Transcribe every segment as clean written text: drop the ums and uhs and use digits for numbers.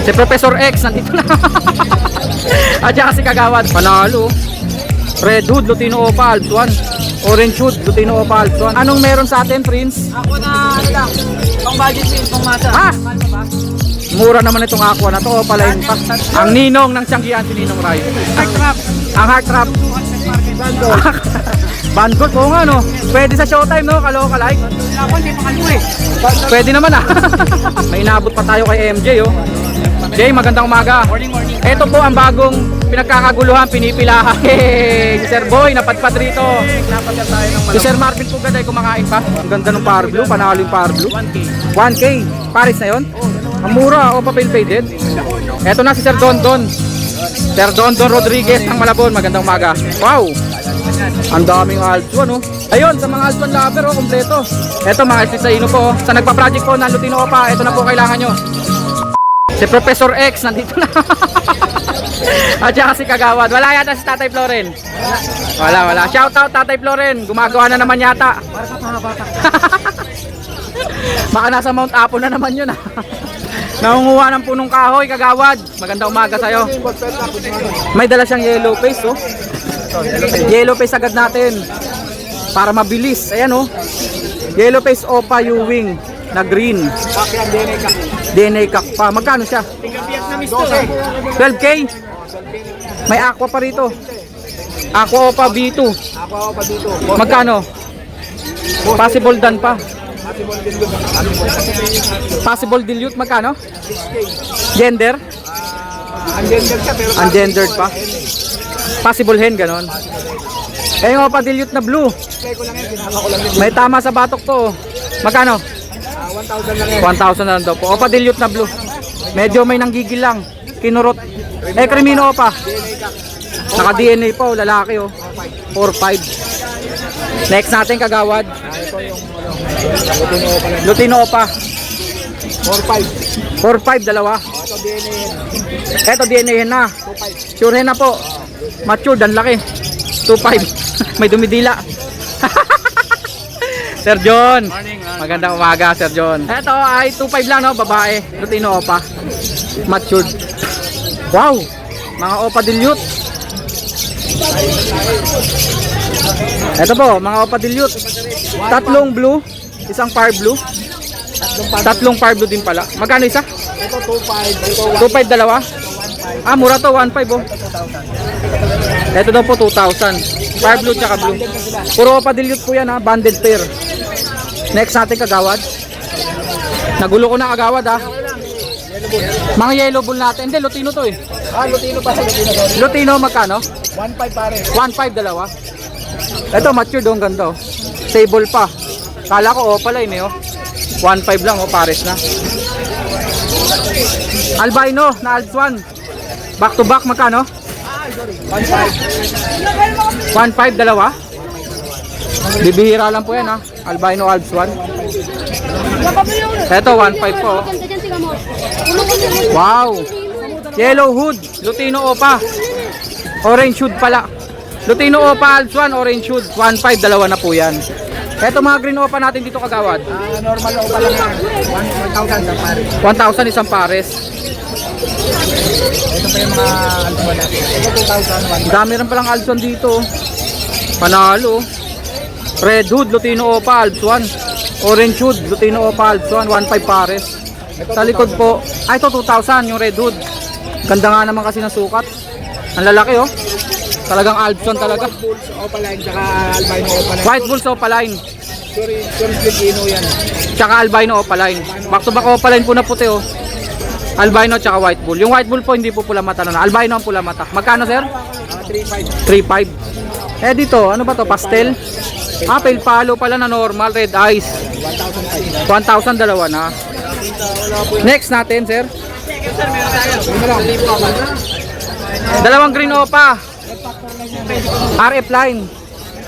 Si Professor X nandito na. At saka si Kagawad. Panalo. Red Hood, Lutino Opa, Alps 1. Orange Hood, Lutino Opa, Alps 1. Anong meron sa atin, Prince? Ako na ano lang, pang budget din, pang masa. Ha? Mura naman itong aqua na to. Opala yun pa. Ang ninong ng Tianggian, si Ninong Rai. Heart trap. Ang heart trap. Bandgot, oo nga no. Pwede sa showtime no, kaloka like. Ako hindi pa kanyo eh. Pwede naman ah. May inabot pa tayo kay MJ oh. Jay, magandang umaga. Morning, morning. Ito po ang bagong pinagkakaguluhan, pinipilahan. Si Sir Boy, napadpad rito. Napagyan tayo ng Si Sir Marvin po ganda, kumakain pa. Ang ganda ng Power Blue, panalo yung Power Blue. 1K. 1K, Paris na yun? Ang mura, o papel faded. Ito na si Sir Don Don. Sir Don Don Rodriguez ng Malabon, magandang umaga. Wow! Ang daming Alps 1 oh. Ayun, sa mga Alps 1 lover oh, kompleto. Ito mga Alps sa ino po oh. Sa nagpa-project po ng Lutino Opa, ito na po kailangan nyo. Si Professor X nandito na. At saka si Kagawad. Wala yata si Tatay Floren. Wala. Shout out Tatay Floren. Gumagawa na naman yata. Baka nasa Mount Apo na naman yun ah. Nangunguha ng punong kahoy, Kagawad. Magandang umaga sa'yo. May dala siyang yellow face oh. Yellow face agad natin. Para mabilis. Ayan oh. Yellow face Opa U-Wing na green. DNA Kak pa. Magkano siya? 12K. May aqua pa rito. Aqua Opa B2. Magkano? Possible dan pa. Possible dilute magkano? Gender? Ungendered pa. Possible hen ganon. Eh yung Opa dilute na blue. May tama sa batok to. Magkano? 1,000 na lang daw po. Opa dilute na blue. Medyo may nanggigil lang. Kinurot. Eh Crimino Opa. Naka DNA po, lalaki oh. 4-5. Next natin Kagawad. Lutino Opa. 4-5 dalawa. Eto DNA hen na. Sure hen na po. Matured, ang laki. 2-5. May dumidila. Sir John. Magandang umaga, Sir John. Ito ay 2.5 lang, no? Babae. Lutino Opa. Matured. Wow! Mga Opa dilute. Ito po, mga Opa dilute. Tatlong blue. Isang fire blue. Tatlong fire blue din pala. Magkano isa? Ito 2.5. 2.5 dalawa. Ah, mura to. 1.5 oh. Ito daw po 2,000. Fire blue tsaka blue. Puro Opa dilute po yan ha. Banded pair. Next natin Kagawad. Nagulo ko na Kagawad ha. Mga yellow bull natin. Hindi, Lutino to eh. Ah, Lutino pa sa Lutino. Lutino magkano? 1.5 pare. 1.5 dalawa. Ito mature doon ganda oh. Sable pa. Kala ko pala yun eh oh. 1.5 lang oh, pares na. Albino na Alps 1. Back to back magkano? 1.5 dalawa. Bibihira lang po yan ha. Albino Alps 1. Ito 1.5 po. Wow. Yellow hood, Lutino Opa. Orange hood pala. Lutino Opa Alps 1, orange hood. 1.5 dalawa na po yan. Ito mga green Opa natin dito Kagawad. Normal Opa lang yan. 1,000 sa pare. 1,000 isang pares. Ito pa yung mga alpha natin. Ito 2,000. Dami rin palang Alps 1 dito. Panalo. Red hood, Lutino Opa Alps 1. Orange hood, Lutino Opa Alps 1. 1.5 pares. Sa likod po. Ay ito 2,000 yung red hood. Ganda nga naman kasi ng sukat. Ang lalaki oh. Talagang Alps 1 talaga. White Bulls Opaline tsaka Albino Opaline. White Bulls Opaline. Sure Filipino yan. Tsaka Albino Opaline. Back to back Opaline po na puti oh. Albino tsaka White Bull. Yung White Bull po hindi po pula mata na. Albino ang pula mata. Magkano sir? 3.5. 3.5. Eh dito, ano ba to? Pastel? Ah, pale palo pala na normal. Red eyes. 1,000 dalawa na. Next natin sir. Dalawang green Opa. RF line.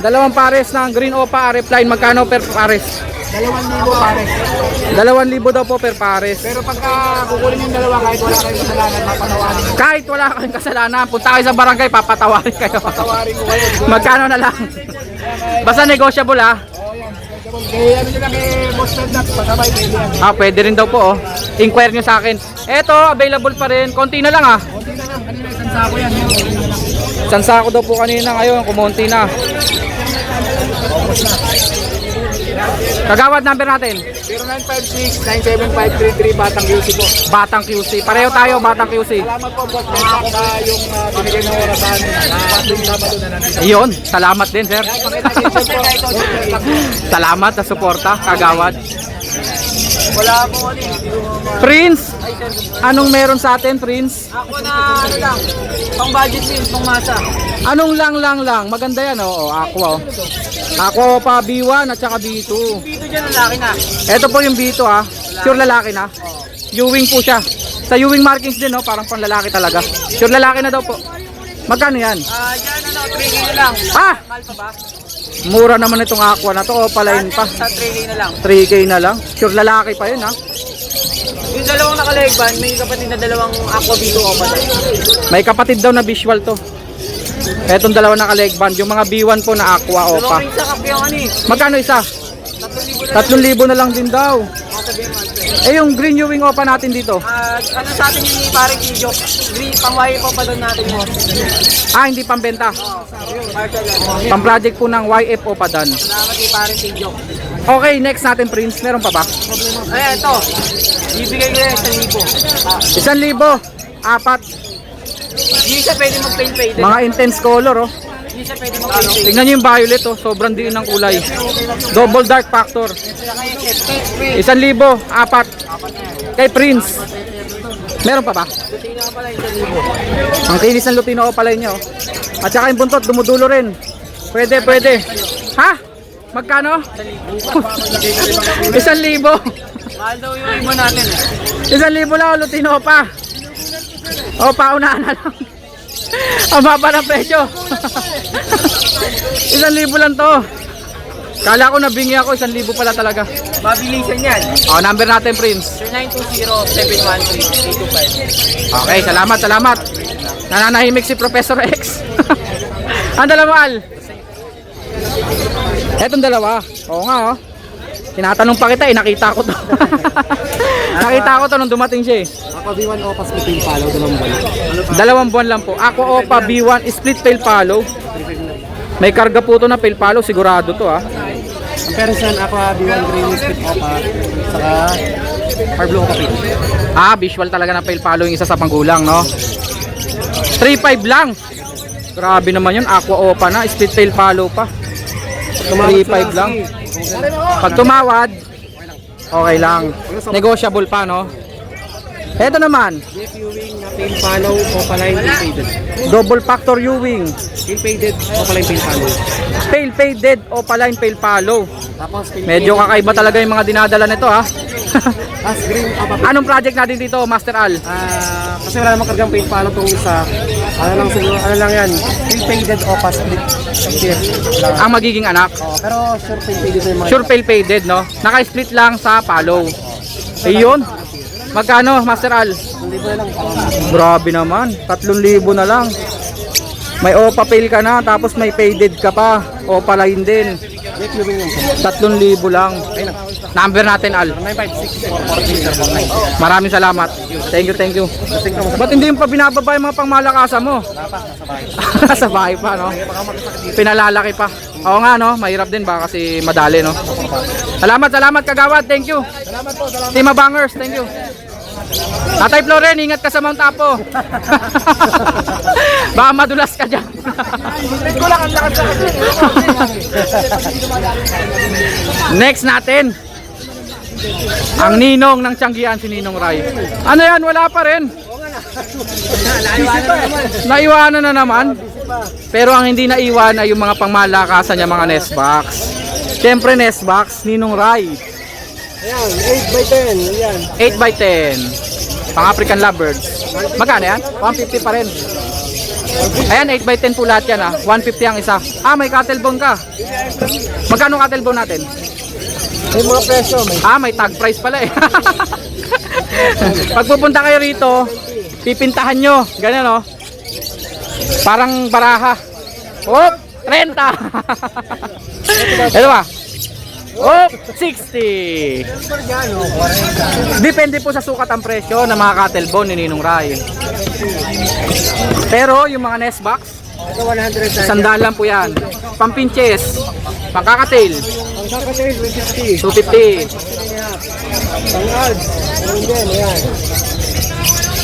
Dalawang pares ng green Opa RF line. Magkano per pares? 2,000 pare. 2,000 daw po per pares. Pero pagka kukunin yung dalawa kahit wala kayong kasalanan, mapanawarin. Kahit wala kayong kasalanan, punta kayo sa barangay, papatawarin kayo. Patawarin ko kayo. Magkano na lang? Basta negotiable ha. Oo yan. Kaya ano nyo lang kay Boss Fernand, pasabay pwede yan. Pwede rin daw po oh. Inquire nyo sa akin. Eto, available pa rin. Konti na lang ah. Konti na lang, kanina isang sako yan. Isang sako daw po kanina, ngayon kumonti na. Kagawad number natin. 0956-975-33 Batang QC po. Batang QC. Pareho tayo, Batang QC. Salamat po Boss Fernand sa yung binigay ng orasan na ating Sabado na nandito. Iyon, salamat din sir. Salamat sa suporta, Kagawad. Wala po ano Prince, anong meron sa atin, Prince? Ako na ano lang, pang budget din, pang masa. Anong lang? Maganda yan, oh. Aqua, oh. Aqua pa B1 at saka B2. Dito dyan ang laki na. Ito po yung B2, ah. Sure lalaki na. Ewing po siya. Sa Ewing markings din, oh. Parang pang lalaki talaga. Sure lalaki na daw po. Magkano yan? Dyan ano, 3K na lang. Ah! Mahal pa ba? Mura naman itong Aqua na to. Opaline pa. Sa 3K na lang. 3K na lang. Sure lalaki pa yun, ha. Yung dalawang naka-leg band, may kapatid na dalawang Aqua Vito o pa. May kapatid daw na visual to. Etong dalawa naka leg band. Yung mga B1 po na Aqua, Opa. Dalawang ring sa kapyo ano eh. Magkano isa? 3,000 3,000 na lang. na lang din daw. Sabihin mo. Eh yung green Ewing Opa natin dito. Ano sa atin yung ni parang Kijok? Green, pang-wire po pa doon natin mo. Hindi pambenta. Marshall. Pang project po ng YF Opa dan. Salamat kay parang Kijok. Okay, next natin Prince. Meron pa ba? Ay, ito. Bibigay ko yan 1,000. Apat. Hindi siya pwede mag-paint fade. Mga intense color, oh. Hindi siya pwede mag-paint fade. Tingnan nyo yung violet, oh. Sobrang diin ng kulay. Double dark factor. 1,000. Apat. Kay Prince. Meron pa ba? Tingnan ka pala 1,000. Ang kinis ng Lutino Opalay niya, oh. At saka yung buntot, dumudulo rin. Pwede. Ha? Magkano? 1,000. Mahal daw yung iba natin eh. 1,000 lang, Lutino pa. Paunahan na lang. Ang baba ng presyo. 1,000 lang to. Kala ko nabingi ako, 1,000 pala talaga. Mabilisan yan. Number natin, Prince. 0920-713-325. Okay, salamat. Nananahimik si Professor X. Ang dalawa, Al. Etong dalawa. Oo nga, oh. Tinatanong pa kita, nakita ko to. Nakita ko to nung dumating siya, eh. Ako B1 Opas Split Follow, 2 buwan. 2 buwan lang po. Aqua Opa B1 split tail follow. May karga po to na tail follow, sigurado to, ah. Ang Persian Aqua B1 Green Split Opa, saka Parblo Opa Pink. Visual talaga na tail follow yung isa sa panggulang, no? 3.5 lang. Grabe naman yun, Aqua Opa na, split tail follow pa. 3.5 lang. Pag tumawad, okay lang. Negotiable pa, no? Ito naman, Jeff Ewing na Paint Follow, Opa Line, Paint Faded. double factor Ewing. Paint Faded, Opa Line, Paint Follow. Pale faded Opaline pale follow. Tapos Paint Medyo kakaiba talaga yung mga dinadala nito, ha. Tapos Green Opa Pink. Anong project natin dito, Master Al? Kasi wala namang kargang Paint Follow itong isa. Ano lang yan, Paint Faded Opa Split. Ang magiging anak. Pero sure Paint Faded na yung mga Sure pale faded, no? Naka-split lang sa follow. Ayun. Magkano, Master Al? hindi ko lang. Grabe naman, 3,000 na lang. May Opa pale ka na, tapos may faded ka pa. Opa line din. Jeff Ewing yung 3,000 lang. Number natin, Al. 956-446-449. Maraming salamat. Thank you. Ba't hindi mo pa binababa yung mga pangmalakasan mo? Sa bahay pa, no? Pinalalaki pa. Oo nga, no? Mahirap din ba kasi madali, no? Salamat, Kagawad. Thank you. Salamat po, salamat. Team Abangers, thank you. Tatay Floren, ingat ka sa Mount Apo. Baka madulas ka dyan. Ko lang ang lakas sa kasi. Next natin, ang ninong ng Tianggian, si Ninong Ray. Ano yan? Wala pa rin. Naiwanan na naman. Pero ang hindi naiwan ay yung mga pangmalakasan niya, mga nest box. Siyempre nest box, Ninong Ray. Ayan, 8x10. Ayan. 8x10. Pang African Lovebirds. Magkano yan? 150 pa rin. Ayan, 8x10 po lahat yan, 150 ang isa. May cattlebone ka. Magkano cattlebone natin? May mga presyo. May tag price pala, eh. Pag pupunta kayo rito, pipintahan nyo. Ganyan, oh. Parang baraha. 30. Ito ba? Oh, 60. Depende po sa sukat ang presyo ng mga cattle bone ni Ninong Ray. Pero yung mga nest box, Ito 100 sandaan lang po yan. Pampinches, pangkakatil, Ang kakatail, 150. 250. Pang-alds. Meron din, ayan.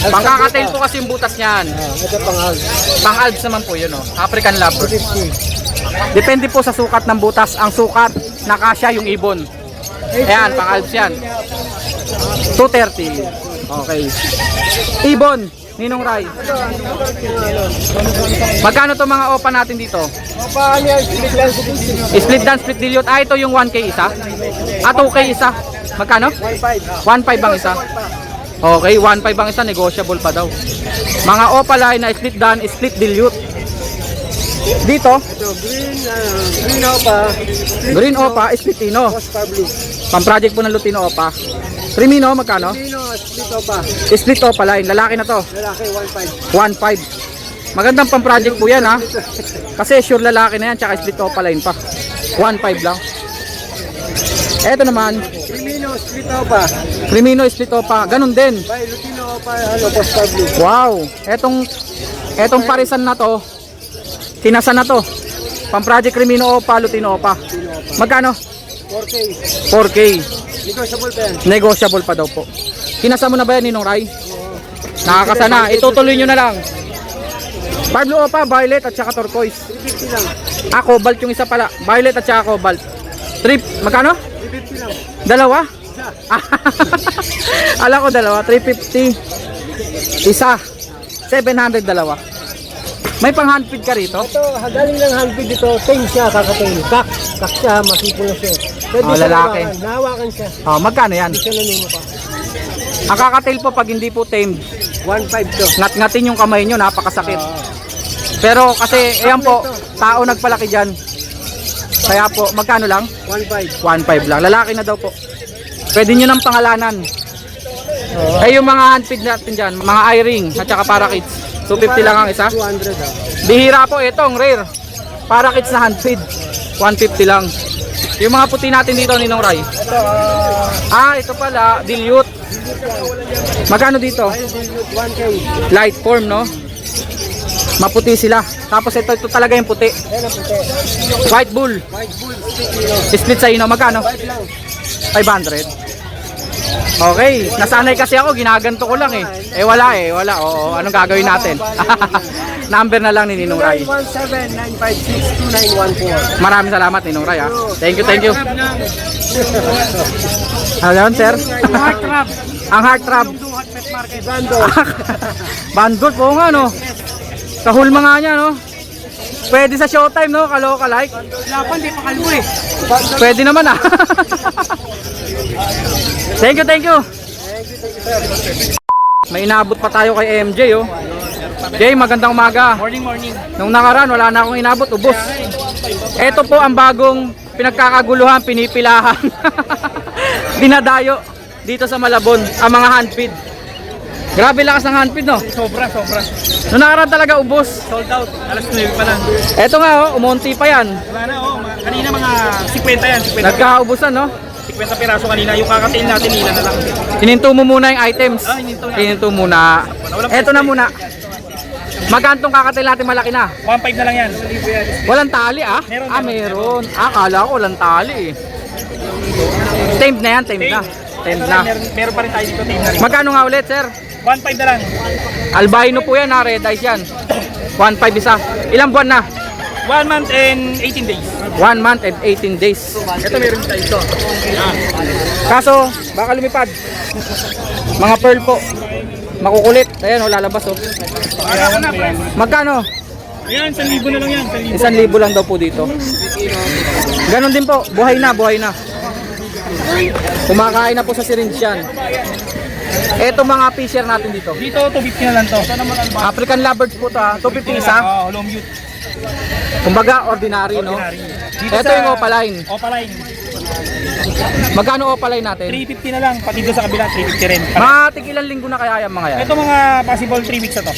Pangkakatil po kasi yung butas niyan. Ito pang-alds. Pang-alds naman po yun, oh. African Lover. 250. Depende po sa sukat ng butas. Ang sukat na kasya yung ibon. Ayan, pang-alps yan. 230. Okay. Ibon, Ninong Ray. Magkano to mga opa natin dito? Paano yan? Split lang sa 50. Split dan, split dilute. Ah, ito yung 1K isa. Ah, 2K isa. Magkano? 1.5. 1.5 ang isa. Okay, 1.5 ang isa. Negotiable pa daw. Mga opaline na split dan, split dilute. Dito, Ito, green opa. green opa, split ino. Oscar blue. Pang-project po ng Lutino opa. Trimino, magkano? Green split opa. Split opaline. Lalaki na to. Lalaki, 1.5. 1.5. Magandang pang-project po yan, ha. Kasi sure lalaki na yan, tsaka split opaline pa. 1.5 lang. Eto naman, Crimino, split opa. Crimino split opa, ganun din. By Lutino opa, Oscar blue. Wow, etong parisan na to, kinasan na to. Pang-project Crimino opa, Lutino opa. Magkano? 4K. 4K. Negotiable pa yan. Negotiable pa daw po. Kinasa mo na ba yan, Ninong Ray? Nakakasa na. Itutuloy nyo na lang. Pablo opa, violet at saka turquoise. 350 lang. Ah, cobalt yung isa pala. Violet at saka cobalt. Trip, magkano? 350 lang. Dalawa? Isa. Alam ko dalawa, 350. Isa. 700 dalawa. May pang handfeed ka rito? Ito, galing lang handfeed dito. Tame siya, kakatail. Kak siya, masipol na siya. Pwede Oh, siya lalaki. hawakan. Nahawakan siya. Oh, magkano yan? Hindi siya nanimo pa. Ang kakatail po pag hindi po tamed, 1.5 to. ngat-ngatin yung kamay nyo, napakasakit. Pero kasi, ayan po, tao nagpalaki dyan. Kaya po, magkano lang? 1.5. 1.5 lang. Lalaki na daw po. Pwede nyo ng pangalanan. Eh yung mga handfeed natin dyan, mga eye-ring at saka parakeets. 250 lang ang isa. 200 ah. Bihira po itong rare. Parakeets na handfeed. 150 lang. Yung mga puti natin dito, Ninong Ray. Ito, Ito pala, dilute. Magkano dito? 1K. Light form, no? Maputi sila. Tapos ito talaga yung puti. Ayan ang puti. White bull. White bull, split kilo. Split sa ino, magkano? 5 lang. 500. Okay, nasanay kasi ako, ginaganto ko lang eh. Wala. Oo, anong gagawin natin? Number na lang ni Ninong Ray. 917-956-2914. Maraming salamat Ninong Ray, ha. Thank you. Ano yun, sir? Heart trap. Ang heart trap. Duhat pet market. Bando. Bandot po nga, no? Kahulma nga niya, no? Pwede sa showtime, no? Kaloka like. Lapan, di pa kalbo eh. Pwede naman, ah. Thank you. May inaabot pa tayo kay MJ, oh. Jay, magandang umaga. Morning. Nung nakaraan, wala na akong inabot, ubos. Ito po ang bagong pinagkakaguluhan, pinipilahan. Dinadayo dito sa Malabon, ang mga handfeed. Grabe lakas ng handfeed, no? Sobra. Nung nakaraan talaga, ubos. Sold out. Alas 9 pa lang. Ito nga, oh, umonti pa yan. Wala na, oh. Kanina mga 50 yan. 50 Nagkaubusan, no? 50 piraso kanina. Yung kakatail natin, nila na lang. Hininto mo muna yung items. Hininto na. Hininto muna. Ito na muna. Magkantong kakatail natin malaki na? 1.5 na lang yan. Walang tali, ah? Meron. Akala ko walang tali, eh. Tamed na yan, tamed na. Meron pa rin tayo dito. Team na rin. Magkano nga ulit, sir? 1.5 na lang. Albino po yan, ha? Red eyes yan. 1.5 isa. Ilang buwan na? 1 month and 18 days. 1 month and 18 days. Ito meron tayo ito. Kaso, baka lumipad. Mga pearl po. Makukulit. Ayan, lalabas, oh. Magkano? Ayan, 1,000 na lang yan. 1,000 lang daw po dito. Ganon din po. Buhay na. Kumakain na po sa syringe yan. Eto mga fisher natin dito. Dito, 250 na lang to. African lovebirds po to, ha. 250 isa. Oo, low mute. Kumbaga, ordinary, no? Dito Ito yung opaline. Opaline. Magkano opaline natin? 350 na lang. Pati doon sa kabila, 350 rin. Mga tigilan linggo na kaya yan mga yan? Ito mga possible 3 weeks na to.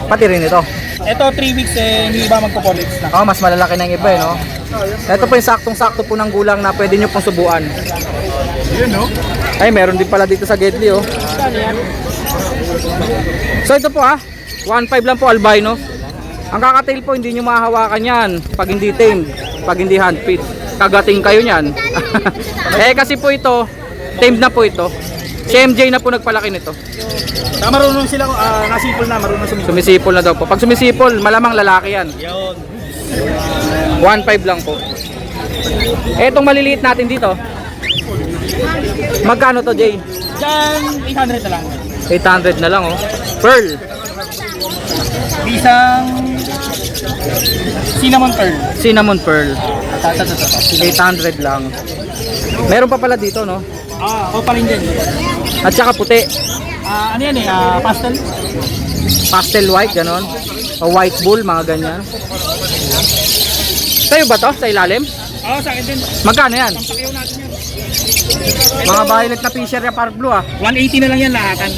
Pati rin ito. Ito 3 weeks eh, hindi ba magpo-4 weeks na. Oh, mas malalaki na yung iba, eh, no? Ito po yung saktong-sakto po ng gulang na pwede nyo pong subuan. Ay, meron din pala dito sa Gedli, oh. So ito po 1.5 lang po albino. Ang kakatail po, hindi nyo mahahawakan yan pag hindi tamed, pag hindi handfeed. Kagating kayo nyan. Kasi po ito, tamed na po ito. Si MJ na po nagpalaki nito. Marunong sila, nasipol na, marunong sumisipol. Sumisipol na daw po. Pag sumisipol, malamang lalaki yan. 1.5 lang po. Etong maliliit natin dito. Magkano to, Jay? Diyan, 800 na lang. 800 na lang, oh. Pearl. Isang cinnamon pearl. Cinnamon pearl. 800 lang. Meron pa pala dito, no? O pa rin din. At saka puti. Ano yan pastel? Pastel white, ganon. O white bull, mga ganyan. Sa'yo ba to? Sa ilalim? Oo, sa akin din. Magkano yan? Pakiyaw natin yan. Mga violet na fisher ya park blue, 180 na lang yan lahatan.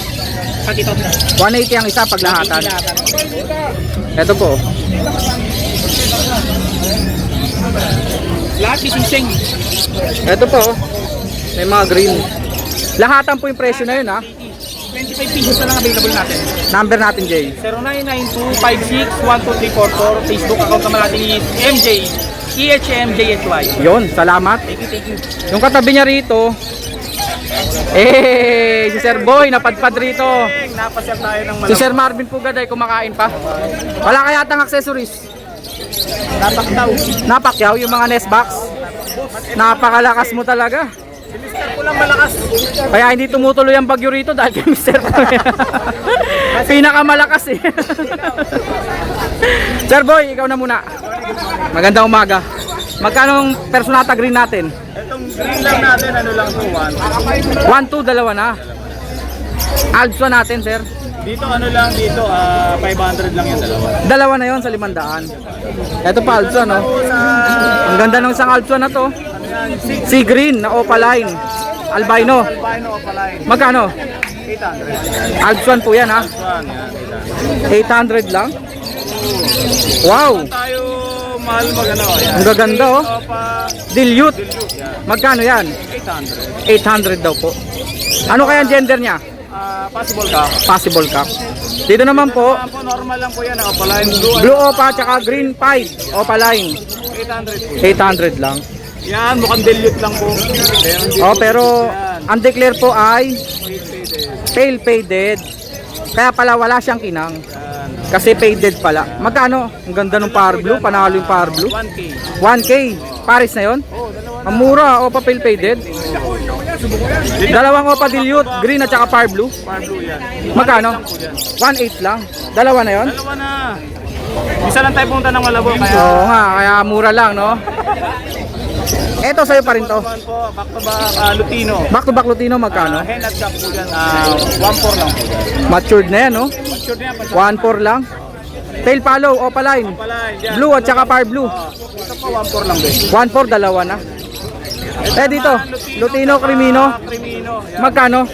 Pag ito. 180 ang isa pag lahatan. Ito po. Lahat ising-sing. Ito po. May mga green. Lahatan po yung presyo na yun, 25 pesos na lang available natin. Number natin, Jay. 0992561234. Facebook account naman natin is MJ. EHMJSY. Yun, salamat. Thank you. Yung katabi niya rito, si Sir Boy, napadpad rito. Napasyal tayo ng Si Sir Marvin Pugad ay kumakain pa. Wala kaya tang accessories. Napaktaw. Napakyaw yung mga nest box. Napakalakas mo talaga. Si Mr. ko lang malakas. Kaya hindi tumutuloy ang bagyo rito dahil kay Mr. Boy. Pinakamalakas eh. Sir Boy, ikaw na muna. Magandang umaga. Magkano ang personata green natin? Itong green lang natin, ano lang to, 1, 2, dalawa na. Alpha natin, sir. Dito ano lang, dito 500 lang yung dalawa. Dalawa na yon sa 500. Ito pa Alpha, no? Ang ganda ng isang Alpha na to. Si green na opaline. Albino. Albino opaline. Magkano? 800. Alpha po yan, ha? 800 lang. Wow! Tayo mahal magano. Ang gaganda, oh. Dilute. Magkano yan? 800. 800 daw po. Ano kaya ang gender niya? Possible ka. Possible cup. Dito naman po, Normal lang po yan, opaline blue. blue opa tsaka green pied opaline. 800 po. 800 lang. Yan, mukhang dilute lang po. Pero ang declare po ay pale faded. Kaya pala wala siyang kinang. Kasi faded pala. Magkano? Ang ganda ng power blue. Panalo yung power blue. 1K. 1K. Paris na yon. Ang mura. Opa pale faded. Dalawang opa dilute. Green at saka power blue. Power blue yan. Magkano? 1.8 lang. Dalawa na yon. Dalawa na. Isa lang tayo punta ng Malabo. Kaya Oo nga. Kaya mura lang, no? Eto sa'yo pa rin to. po, back to back Lutino. Back to back Lutino, magkano? Hen at cup po dyan, 1.4 lang po dyan. Matured na yan, no? Sure na yan, 1.4 lang. Tail follow, opaline. pala, dyan. Blue at saka power blue. Ito po, 1.4 lang din. 1.4, dalawa na. Dito, Lutino, Crimino. Crimino. Yan. Magkano?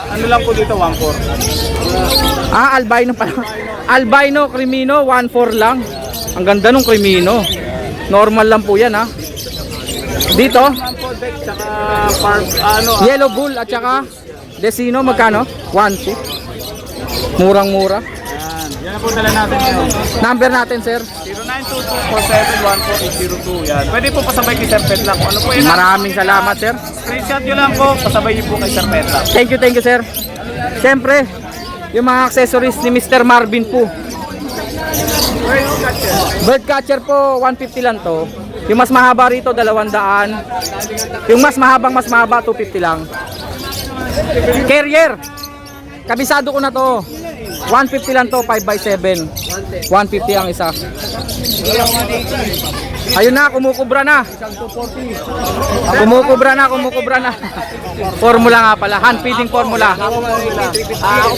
Ano lang po dito, 1.4. Albino pala. Albino, Crimino, 1.4 lang. Ang ganda nung Crimino. Normal lang po yan, ha. Dito, Deck, tsaka Yellow Bull at saka Desino, magkano? 1.2. Murang-mura. Yan na po dala natin ngayon. Number natin, sir. 0922471482. Yan. Pwede po pasabay kay Sir Petla. Kung ano po yun? Maraming salamat, sir. Screenshot nyo lang po, pasabay nyo po kay Sir Petla. Thank you, sir. Siyempre, yung mga accessories ni Mr. Marvin po. Bird catcher po, 150 lang to. Yung mas mahaba rito, 200. Yung mas mahaba, 250 lang. Carrier. Kabisado ko na to. 150 lang to, 5x7. 150 ang isa. Ayun na, kumukubra na. Kumukubra na. Formula nga pala, hand feeding formula. Ako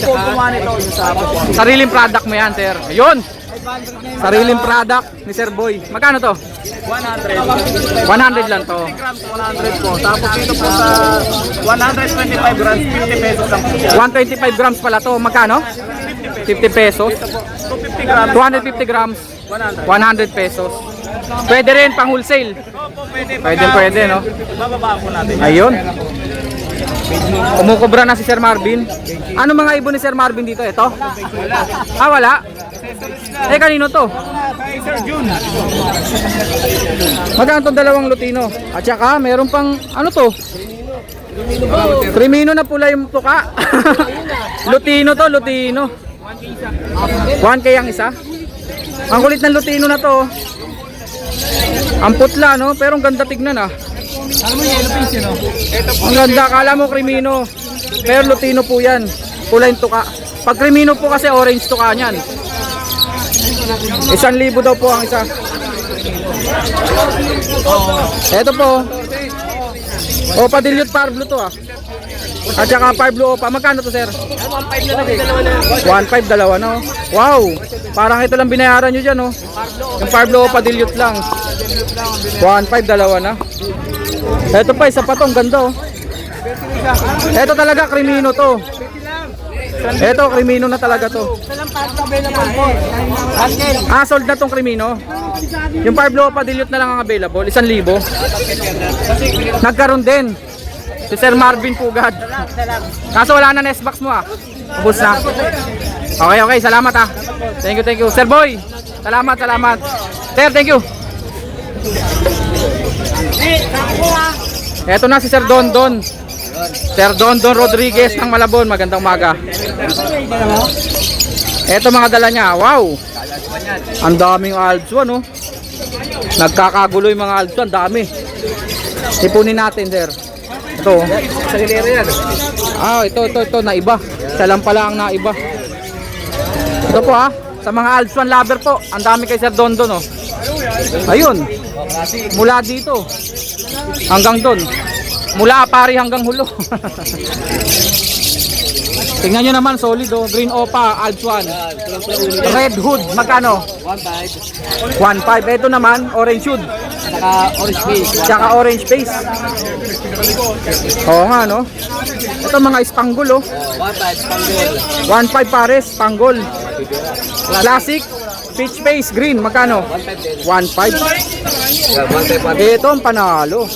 po gumawa nito yung sa Sariling product mo yan, sir. Ayun. Sariling product ni Sir Boy. Magkano to? 100. 100 lang to. grams, 100 po. Tapos dito po sa 125 grams, 50 pesos lang po siya. 125 grams pala to. Magkano? 50 pesos. 250 grams, 250 grams, 100. 100 pesos. Pwede rin pang wholesale. Pwede, no? Bababa po natin. Ayun. Kumukubra na si Sir Marvin. Ano mga ibon ni Sir Marvin dito? Ito? Ah, wala? Eh, kanino to? Sir June. Magkano itong dalawang Lutino? At saka, meron pang, ano to? Crimino na pula yung tuka. Lutino to, Lutino. 1K ang isa. Ang kulit ng Lutino na to. Ang putla, no? Pero ang ganda tignan, ah. Alam mo yellow face yun, no? Ang ganda, akala mo Crimino. Pero Lutino po yan. Pula yung tuka. Pag Crimino po kasi orange tuka niyan. 1,000 daw po ang isa. Ito po. Opa Dilute Parblo to, ah. At saka Parblo Opa. Magkano to, sir? 1.5 na natin, dalawa na. 1.5, dalawa, no? Wow! Parang ito lang binayaran nyo dyan, no? Yung Parblo Opa Dilute lang. 1.5, dalawa na. Ito pa, isa pa to. Ang ganda, oh. Ito talaga, Crimino to. Ito, Crimino na talaga to. Ah, sold na tong Crimino. Yung Parblo Opa Dilute na lang ang available. 1,000. Nagkaroon din. Si Sir Marvin Pugad. Kaso wala na nest box mo, ah. Ubus na. Okay, salamat, ah. Thank you. Sir Boy, salamat. Sir, thank you. Eto na si Sir Dondon. Sir Dondon Rodriguez ng Malabon. Magandang umaga. Eto mga dala niya. Wow. Ang daming Alpswan, no? Nagkakagulo yung mga Alpswan. Dami. Ipunin natin, sir. Ito. Sa hilera yan. Ah, ito. Naiba. Isa lang pala ang naiba. Ito po, ah. Sa mga Alpswan lover po. Ang dami kay Sir Dondon, no? Ayun. Mula dito. Hanggang doon. Mula Apari hanggang Hulo. Tingnan nyo naman, solid, oh. Green Opa, Alpswan. Red Hood, magkano? 1.5. 1.5. Ito naman, Orange Hood. Saka orange face. Tsaka Orange Face. Oo nga, no? Ito mga Spangle, oh. 1.5 Spangle. 1.5 pares, Spangle. Classic, Peach Face, Green, magkano? 1.5. 1.5. Ito ang panalo.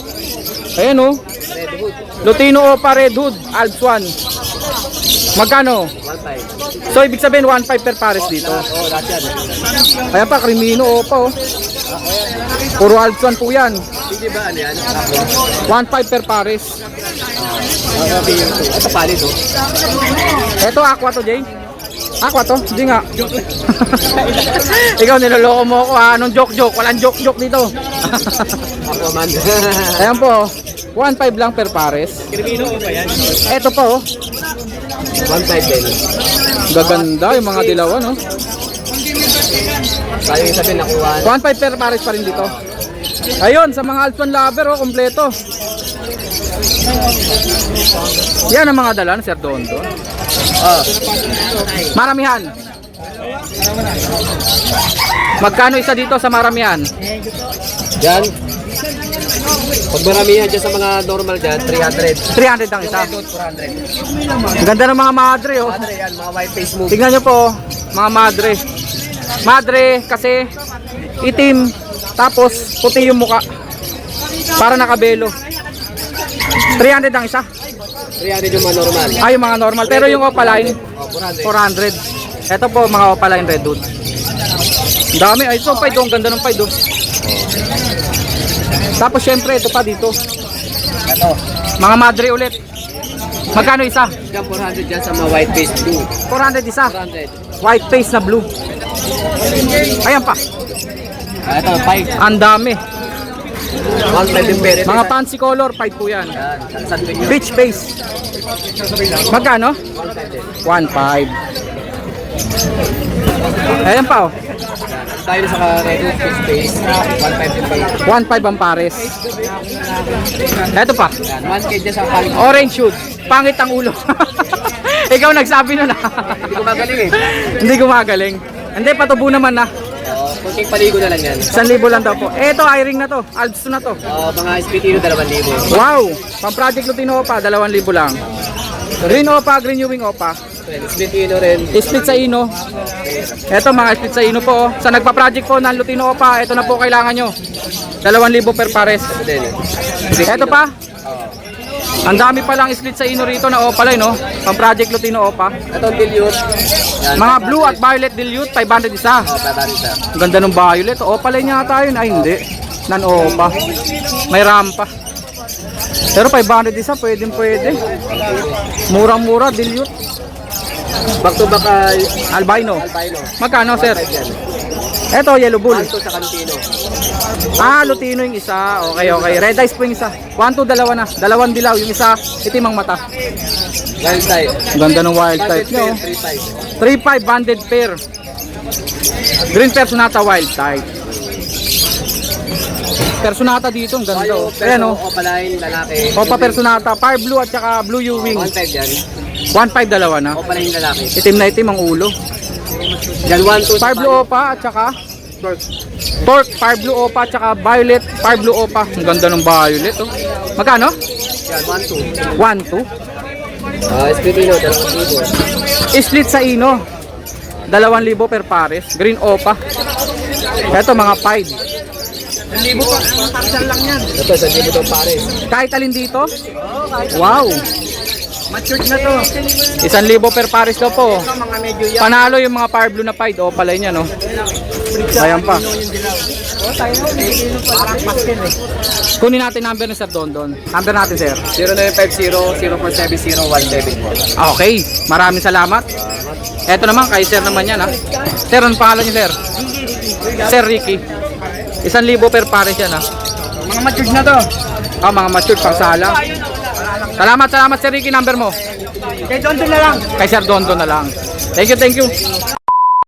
Ayan, oh. Red Hood. Lutino Opa, Red Hood, Alpswan. Magkano? 1.5. So, ibig sabihin 1.5 per pares dito. Oo, lahat yan. Kaya pa, Crimino, Opa, oh. Puro Alpswan po yan. Hindi ba ano yan? 1.5 per pares. Ito palit, oh. Ito, aqua to, Jay. Aqua to? Hindi nga. Ikaw, niloloko mo ako, ha? Anong joke? Walang joke dito. Ako man. Ayan po, 1.5 lang per pares. Crimino ba yan? Ito po, oh. 1.5 din. Gaganda yung mga dilawan, no? Tayo yung sabihin nakuha. 1.5 per pares pa rin dito. Ayun, sa mga Alpswan lover, oh, kompleto. Yan ang mga dala ni Sir Dondon. Maramihan. Magkano isa dito sa maramihan? Yan. Pag maramihan dyan sa mga normal dyan, 300. 300 ang isa. 400. Ang ganda ng mga madre, oh. Madre yan, mga white face move. Tingnan nyo po, mga madre. Madre kasi itim, tapos puti yung muka. Para nakabelo. 300 ang isa. 300 yung mga normal. Ay, yung mga normal. Pero yung opaline, Oh, 400. 400. Ito po, mga opaline red hood. Ang dami. Ay, ito, paid, oh. Ang ganda ng paid, oh. Tapos, syempre, ito pa dito. Ito. Mga madre ulit. Magkano isa? Yan, 400 dyan sa mga white face blue. 400 isa. 400. White face na blue. Ayan pa. Ito, 5. Ang dami. 1.5 yung beret. Mga fancy color, 5 po yan. Yan, saan din yun? Beach face. Magkano? 1.5. Ayan pa, oh. Tayo na sa red hood fish face. 1.5 yung beret. 1.5 ang pares. Ito pa. Yan, 1K dyan sa palit. Orange shoot. Pangit ang ulo. Ikaw nagsabi nun, ah. Hindi ko magaling eh. Hindi gumagaling. Hindi, patubo naman na. Kunting paligo na lang yan. 1,000 lang daw po. Ito, i-ring na to. Alps na to. Mga SPTino 2,000. Wow! Pang Project Lutino Opa, 2,000 lang. Green Opa, Green Ewing Opa. Split ino rin. Split sa ino. Ito mga split sa ino po. Oh. Sa nagpa-project po ng Lutino Opa, ito na po kailangan nyo. 2,000 per pares. Ito pa. Ang dami palang split sa ino rito na Opalay, no? Pang project Lutino Opa. Ito ang dilute. Yan. Mga blue at violet dilute, 500 isa. Ang ganda ng violet. Opalay niya tayo. Ay, hindi. Nan-Opa. May rampa. Pero 500 isa, pwede. Murang-mura, dilute. Back to back Albino. albino. Magkano, sir? 1.5 yan. Eto, yellow bull. Ito sa Lutino. Lutino yung isa. Okay. Red eyes po yung isa. 1, 2, dalawa na. Dalawang dilaw. Yung isa, itim ang mata. Wild type. Ang ganda ng wild type nyo. 3.5 banded pair. Green Personata wild type. Personata dito, ang ganda. Oh. Ayan o. Opaline, lalaki. Opa Personata, Fire Blue at saka Blue U-Wing. 1.5 yan. 1.5 dalawa na. Opaline, lalaki. Itim na itim ang ulo. Yan, 1, 2. Fire Blue Opa at saka Torque, Fire Blue Opa at saka Violet, Fire Blue Opa. Ang ganda ng violet. Oh. Magkano? Yan, 1, 2. 1, 2. Split ino, 2,000. Split sa ino. 2,000 per pares. Green Opa. Ito mga 5. 1,000 pa. Parcel lang yan. Ito, sa dito itong pares. Kahit alin dito? Wow. Matured na to. 1,000 per pares daw po. Panalo yung mga Fire Blue na pied. O palay niya, no? Ayan pa. Kunin natin number ni Sir Dondon. Number natin, sir. 0950-0470-174. Okay. Maraming salamat. Eto naman, kay Sir naman yan, ha? Sir, ano pangalan niyo, Sir? Sir Ricky. 1,000 per pares yan, ha? Mga matured na to. Mga matured pang sala. Salamat, Sir Ricky. Number mo. Kay Dondon na lang. Kay Sir Dondon na lang. Thank you.